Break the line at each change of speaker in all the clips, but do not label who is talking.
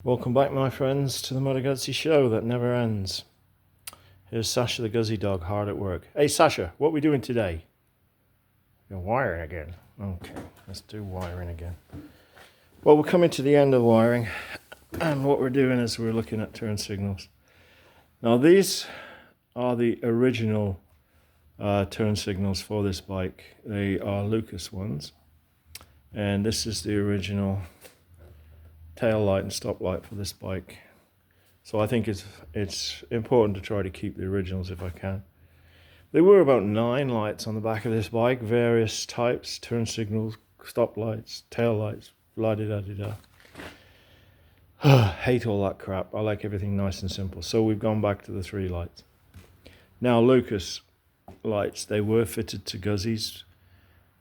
Welcome back, my friends, to the Moto Guzzi show that never ends. Here's Sasha the Guzzi dog, hard at work. Hey Sasha, what are we doing today? You're wiring again. Okay, let's do wiring again. Well, we're coming to the end of wiring, and what we're doing is we're looking at turn signals. Now these are the original turn signals for this bike. They are Lucas ones, and this is the original tail light and stop light for this bike. So I think it's important to try to keep the originals if I can. There were about 9 lights on the back of this bike, various types, turn signals, stop lights, tail lights, la-di-da-di-da. Hate all that crap. I like everything nice and simple. So we've gone back to the 3 lights. Now Lucas lights, they were fitted to Guzzis.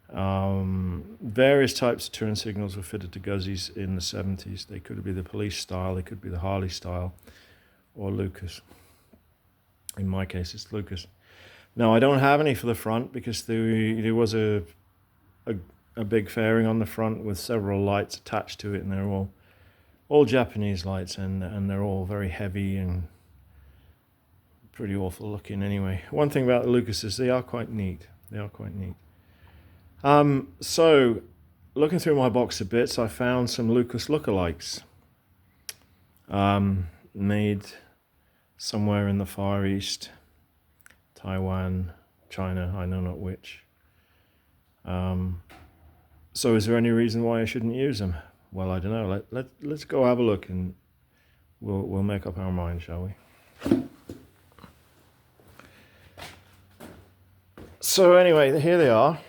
Various types of turn signals were fitted to Guzzis in the 70s. They could be the police style, they could be the Harley style, or Lucas. In my case, it's Lucas. Now, I don't have any for the front because there was a big fairing on the front with several lights attached to it, and they're all Japanese lights, and they're all very heavy and pretty awful looking anyway. One thing about the Lucases, they are quite neat. So, looking through my box of bits, I found some Lucas lookalikes made somewhere in the Far East, Taiwan, China, I know not which. So is there any reason why I shouldn't use them? Well, I don't know. Let's go have a look and we'll make up our mind, shall we? So anyway, here they are.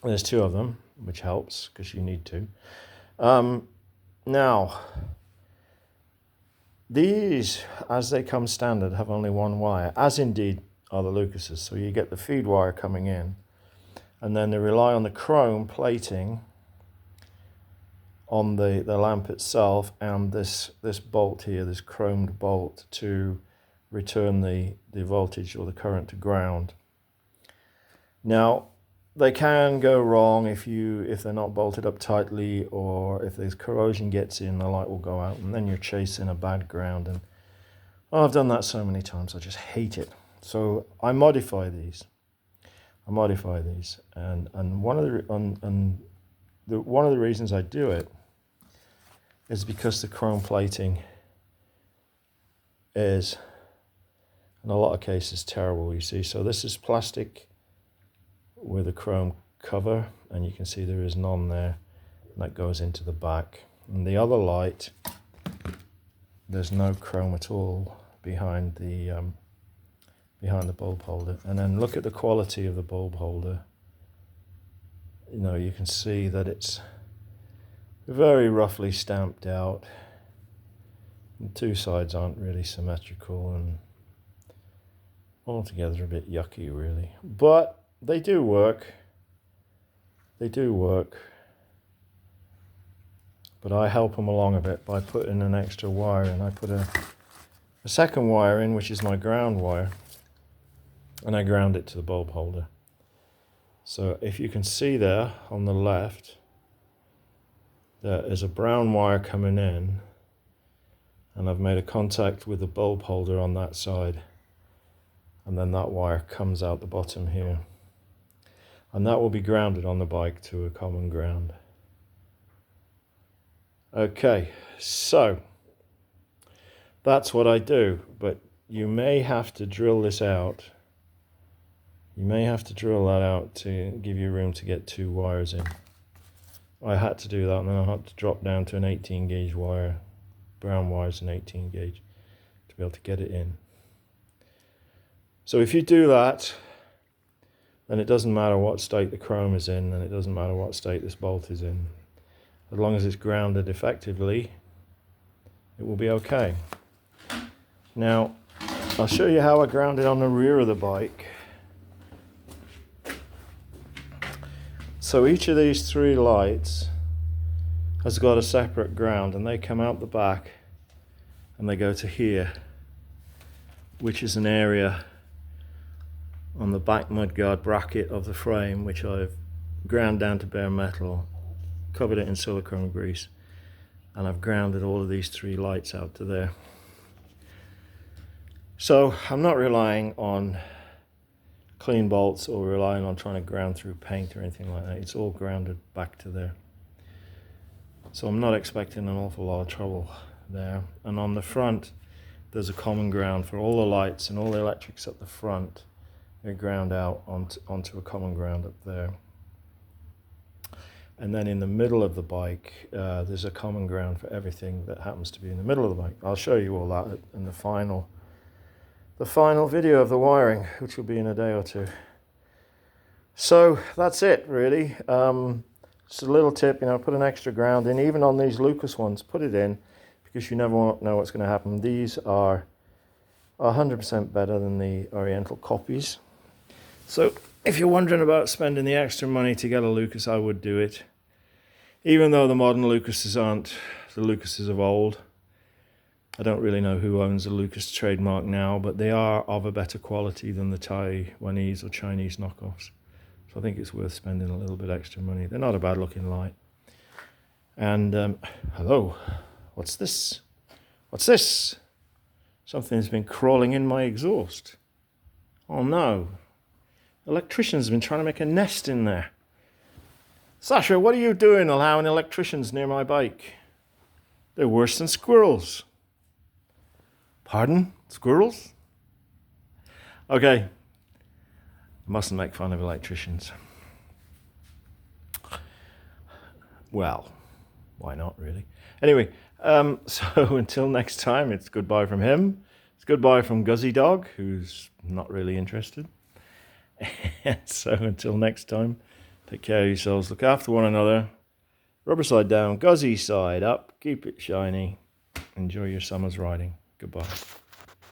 There's 2 of them, which helps because you need to. Now, these, as they come standard, have only 1 wire, as indeed are the Lucases. So you get the feed wire coming in, and then they rely on the chrome plating on the lamp itself and this bolt here, this chromed bolt, to return the voltage or the current to ground. Now, they can go wrong if they're not bolted up tightly, or if there's corrosion gets in, the light will go out, and then you're chasing a bad ground. And I've done that so many times, I just hate it. So I modify these, and one of the reasons I do it is because the chrome plating is, in a lot of cases, terrible. You see, so this is plastic with a chrome cover, and you can see there is none there, and that goes into the back. And the other light, there's no chrome at all behind the bulb holder. And then look at the quality of the bulb holder. You know, you can see that it's very roughly stamped out. The 2 sides aren't really symmetrical, and altogether a bit yucky, really. But they do work. But I help them along a bit by putting an extra wire in. I put a second wire in, which is my ground wire, and I ground it to the bulb holder. So if you can see there on the left, there is a brown wire coming in, and I've made a contact with the bulb holder on that side, and then that wire comes out the bottom here. And that will be grounded on the bike to a common ground. Okay, so that's what I do, but you may have to drill this out. You may have to drill that out to give you room to get 2 wires in. I had to do that, and then I had to drop down to an 18 gauge wire. Brown wire's an 18 gauge to be able to get it in. So if you do that, then it doesn't matter what state the chrome is in, and it doesn't matter what state this bolt is in. As long as it's grounded effectively, it will be okay. Now, I'll show you how I ground it on the rear of the bike. So each of these 3 lights has got a separate ground, and they come out the back and they go to here, which is an area on the back mudguard bracket of the frame, which I've ground down to bare metal, covered it in silicone grease, and I've grounded all of these 3 lights out to there. So I'm not relying on clean bolts or relying on trying to ground through paint or anything like that. It's all grounded back to there. So I'm not expecting an awful lot of trouble there. And on the front, there's a common ground for all the lights and all the electrics at the front. They're ground out onto a common ground up there. And then in the middle of the bike, there's a common ground for everything that happens to be in the middle of the bike. I'll show you all that in the final video of the wiring, which will be in a day or two. So that's it, really. Just a little tip, put an extra ground in, even on these Lucas ones, put it in, because you never know what's going to happen. These are 100% better than the Oriental copies. So if you're wondering about spending the extra money to get a Lucas, I would do it. Even though the modern Lucases aren't the Lucases of old. I don't really know who owns the Lucas trademark now, but they are of a better quality than the Taiwanese or Chinese knockoffs. So I think it's worth spending a little bit extra money. They're not a bad looking light. And hello, what's this? What's this? Something's been crawling in my exhaust. Oh no. Electrician's been trying to make a nest in there. Sasha, what are you doing allowing electricians near my bike? They're worse than squirrels. Pardon? Squirrels? Okay. Mustn't make fun of electricians. Well, why not, really? Anyway, so until next time, it's goodbye from him. It's goodbye from Guzzi Dog, who's not really interested. So until next time, take care of yourselves, look after one another. Rubber side down, Guzzi side up, keep it shiny. Enjoy your summer's riding. Goodbye.